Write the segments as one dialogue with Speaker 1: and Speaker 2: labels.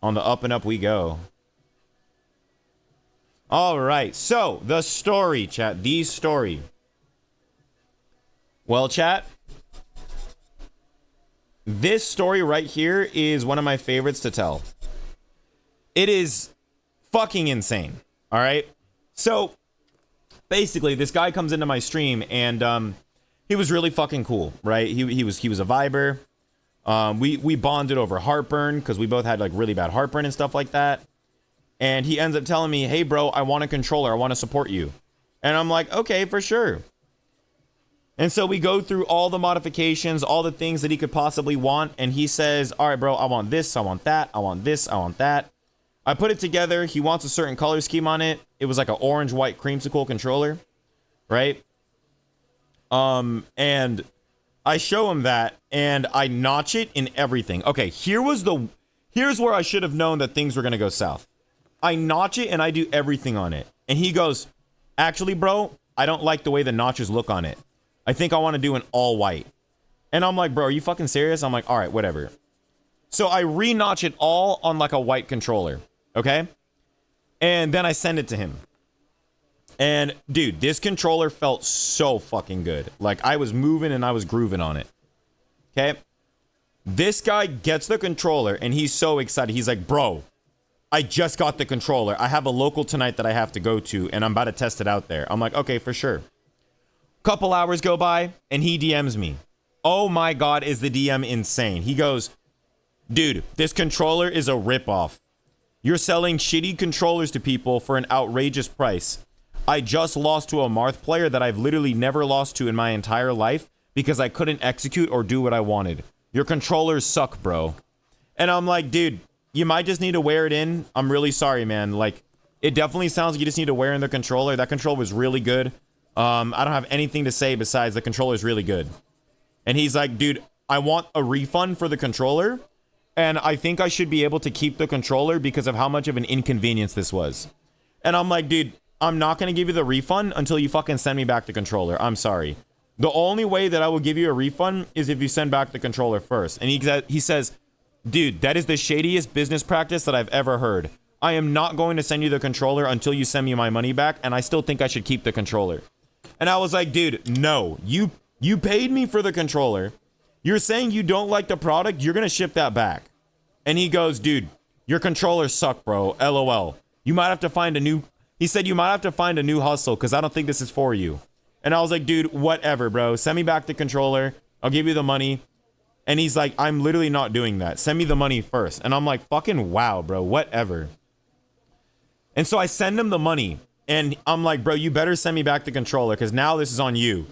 Speaker 1: On the up and up we go. All right. So, the story, chat. The story. Well, chat. This story right here is one of my favorites to tell. It is fucking insane. All right. So, basically, this guy comes into my stream and he was really fucking cool, right? He was a viber. We bonded over heartburn because we both had like really bad heartburn and stuff like that. And he ends up telling me, hey, bro, I want a controller. I want to support you. And I'm like, okay, for sure. And so we go through all the modifications, all the things that he could possibly want. And he says, all right, bro, I want this. I want that. I want this. I want that. I put it together. He wants a certain color scheme on it. It was like an orange, white, creamsicle controller. Right? And I show him that and I notch it in everything. Okay, here's where I should have known that things were going to go south. I notch it and I do everything on it. And he goes, actually, bro, I don't like the way the notches look on it. I think I want to do an all white. And I'm like, bro, are you fucking serious? I'm like, all right, whatever. So I re-notch it all on like a white controller. Okay. And then I send it to him. And dude, this controller felt so fucking good. Like I was moving and I was grooving on it. Okay. This guy gets the controller and he's so excited. He's like, bro, I just got the controller. I have a local tonight that I have to go to and I'm about to test it out there. I'm like, okay, for sure. Couple hours go by and he DMs me. Oh my God, is the DM insane? He goes, dude, this controller is a ripoff. You're selling shitty controllers to people for an outrageous price. I just lost to a Marth player that I've literally never lost to in my entire life because I couldn't execute or do what I wanted. Your controllers suck, bro. And I'm like, dude, you might just need to wear it in. I'm really sorry, man. Like, it definitely sounds like you just need to wear in the controller. That controller was really good. I don't have anything to say besides the controller is really good. And he's like, dude, I want a refund for the controller. And I think I should be able to keep the controller because of how much of an inconvenience this was. And I'm like, dude, I'm not going to give you the refund until you fucking send me back the controller. I'm sorry. The only way that I will give you a refund is if you send back the controller first. And he says, dude, that is the shadiest business practice that I've ever heard. I am not going to send you the controller until you send me my money back. And I still think I should keep the controller. And I was like, dude, no, you paid me for the controller. You're saying you don't like the product. You're going to ship that back. And he goes, dude, your controllers suck, bro. LOL. You might have to find a new... He said, you might have to find a new hustle because I don't think this is for you. And I was like, dude, whatever, bro. Send me back the controller. I'll give you the money. And he's like, I'm literally not doing that. Send me the money first. And I'm like, fucking wow, bro. Whatever. And so I send him the money. And I'm like, bro, you better send me back the controller because now this is on you.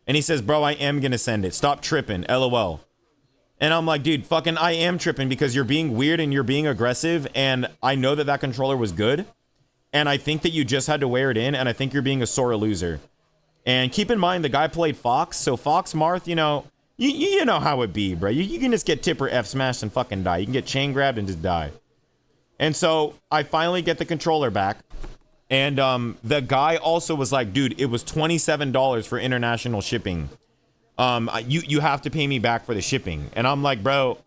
Speaker 1: And he says, bro, I am going to send it. Stop tripping. LOL. And I'm like, dude, fucking I am tripping because you're being weird and you're being aggressive. And I know that that controller was good. And I think that you just had to wear it in. And I think you're being a sore loser. And keep in mind, the guy played Fox. So Fox Marth, you know, you know how it be, bro. You can just get tipper F smashed and fucking die. You can get chain grabbed and just die. And so I finally get the controller back. And the guy also was like, dude, it was $27 for international shipping. You have to pay me back for the shipping. And I'm like, bro,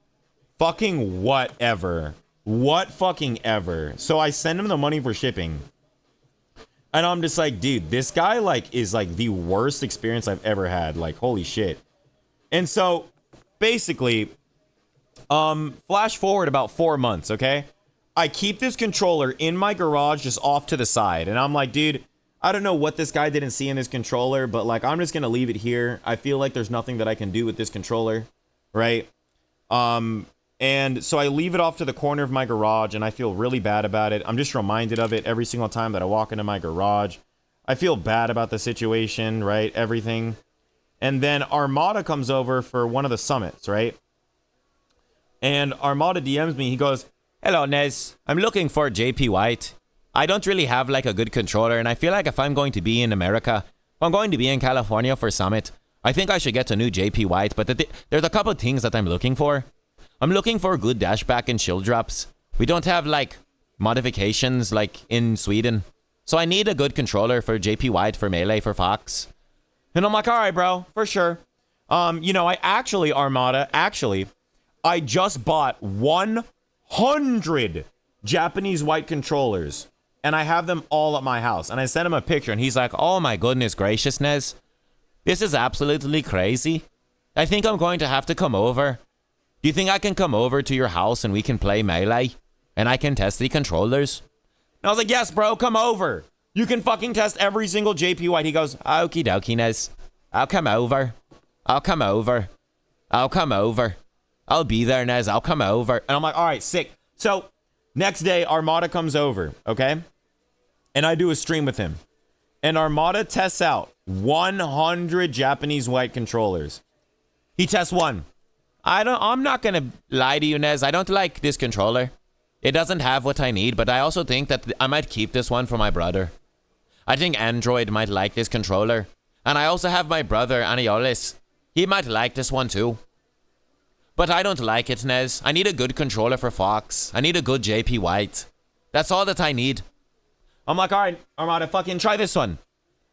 Speaker 1: fucking whatever. What fucking ever. So I send him the money for shipping. And I'm just like, dude, this guy like is like the worst experience I've ever had. Like, holy shit. And so basically, flash forward about 4 months, okay? I keep this controller in my garage just off to the side. And I'm like, dude, I don't know what this guy didn't see in this controller, but like, I'm just going to leave it here. I feel like there's nothing that I can do with this controller, right? And so I leave it off to the corner of my garage and I feel really bad about it. I'm just reminded of it every single time that I walk into my garage. I feel bad about the situation, right? Everything. And then Armada comes over for one of the summits, right? And Armada DMs me. He goes, hello, Nez. I'm looking for JP White. I don't really have like a good controller, and I feel like if I'm going to be in America, if I'm going to be in California for Summit, I think I should get a new JP White, but there's a couple of things that I'm looking for. I'm looking for good dashback and shield drops. We don't have like modifications like in Sweden. So I need a good controller for JP White, for Melee, for Fox. And I'm like, all right, bro, for sure. You know, Armada, I just bought 100 100 Japanese white controllers, and I have them all at my house. And I sent him a picture, and he's like, oh my goodness graciousness, this is absolutely crazy. I think I'm going to have to come over. Do you think I can come over to your house and we can play Melee? And I can test the controllers? And I was like, yes, bro, come over. You can fucking test every single JP White. He goes, okie dokie, Nez. I'll come over. I'll come over. I'll come over. I'll be there, Nez. I'll come over. And I'm like, all right, sick. So next day, Armada comes over, okay? And I do a stream with him. And Armada tests out 100 Japanese white controllers. He tests one. I'm not going to lie to you, Nez. I don't like this controller. It doesn't have what I need, but I also think that I might keep this one for my brother. I think Android might like this controller. And I also have my brother, Aniolis. He might like this one too. But I don't like it, Nez. I need a good controller for Fox. I need a good JP White. That's all that I need. I'm like, all right, Armada, fucking try this one.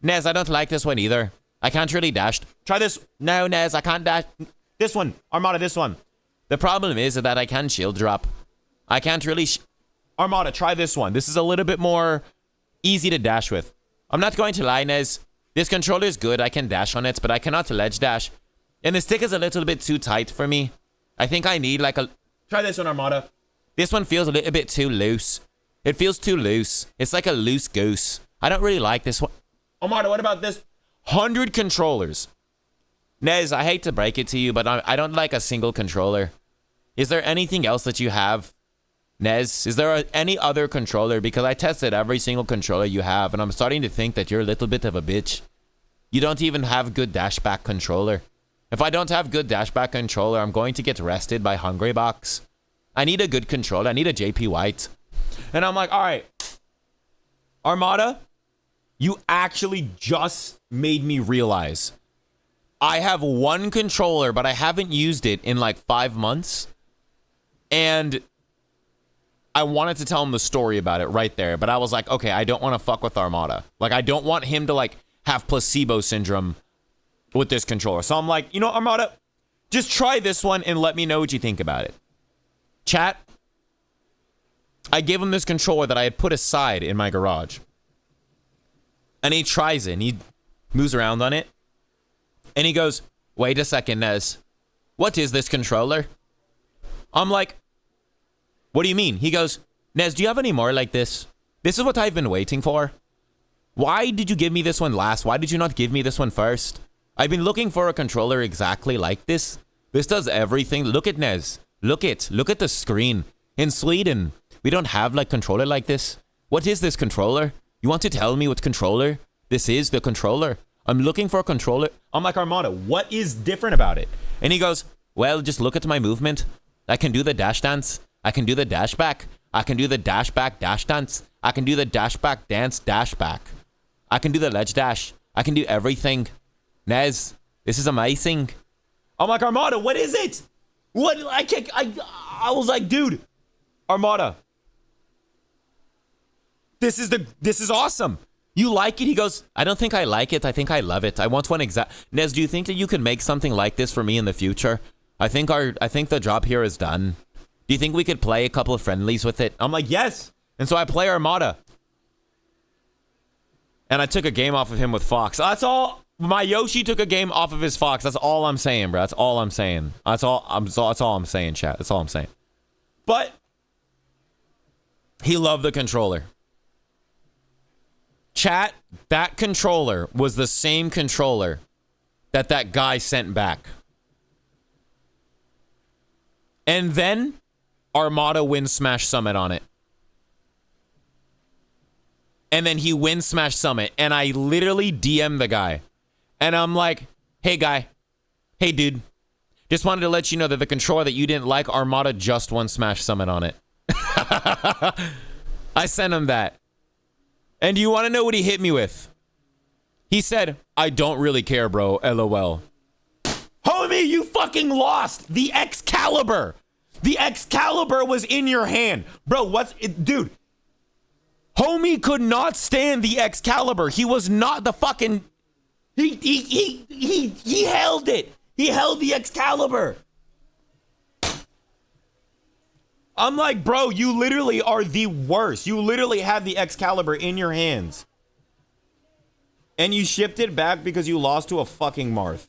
Speaker 1: Nez, I don't like this one either. I can't really dash. Try this. No, Nez, I can't dash. This one. Armada, this one. The problem is that I can shield drop. I can't really... Armada, try this one. This is a little bit more easy to dash with. I'm not going to lie, Nez. This controller is good. I can dash on it, but I cannot ledge dash. And the stick is a little bit too tight for me. I think I need like a... Try this one, Armada. This one feels a little bit too loose. It feels too loose. It's like a loose goose. I don't really like this one. Armada, what about this? 100 controllers. Nez, I hate to break it to you, but I don't like a single controller. Is there anything else that you have? Nez, is there any other controller? Because I tested every single controller you have, and I'm starting to think that you're a little bit of a bitch. You don't even have good dashback controller. If I don't have good dashback controller, I'm going to get arrested by Hungrybox. I need a good controller. I need a JP White. And I'm like, all right, Armada, you actually just made me realize I have one controller, but I haven't used it in like 5 months. And I wanted to tell him the story about it right there, but I was like, okay, I don't want to fuck with Armada. Like, I don't want him to like have placebo syndrome with this controller. So I'm like, you know, Armada, just try this one and let me know what you think about it. Chat, I gave him this controller that I had put aside in my garage. And he tries it and he moves around on it. And he goes, wait a second, Nez. What is this controller? I'm like, what do you mean? He goes, Nez, do you have any more like this? This is what I've been waiting for. Why did you give me this one last? Why did you not give me this one first? I've been looking for a controller exactly like this. This does everything. Look at Nez. Look at the screen. In Sweden, we don't have like controller like this. What is this controller? You want to tell me what controller? This is the controller. I'm looking for a controller. I'm like, Armada, what is different about it? And he goes, well, just look at my movement. I can do the dash dance. I can do the dash back. I can do the dash back dash dance. I can do the dash back dance dash back. I can do the ledge dash. I can do everything. Nez, this is amazing. I'm like, Armada, what is it? What? I was like, dude, Armada, this is awesome. You like it? He goes, I don't think I like it. I think I love it. I want one exact. Nez, do you think that you could make something like this for me in the future? I think the job here is done. Do you think we could play a couple of friendlies with it? I'm like, yes. And so I play Armada. And I took a game off of him with Fox. That's all. My Yoshi took a game off of his Fox. That's all I'm saying, bro. That's all I'm saying. That's all I'm saying, chat. That's all I'm saying. But he loved the controller. Chat, that controller was the same controller that guy sent back. And then Armada wins Smash Summit on it. And then he wins Smash Summit. And I literally DM the guy. And I'm like, hey guy. Hey dude. Just wanted to let you know that the controller that you didn't like, Armada just won Smash Summit on it. I sent him that. And do you want to know what he hit me with? He said, I don't really care, bro. LOL. Homie, you fucking lost the Excalibur. The Excalibur was in your hand. Bro, what's it? Dude. Homie could not stand the Excalibur. He was not the fucking... He held it. He held the Excalibur. I'm like, bro, you literally are the worst. You literally have the Excalibur in your hands. And you shipped it back because you lost to a fucking Marth.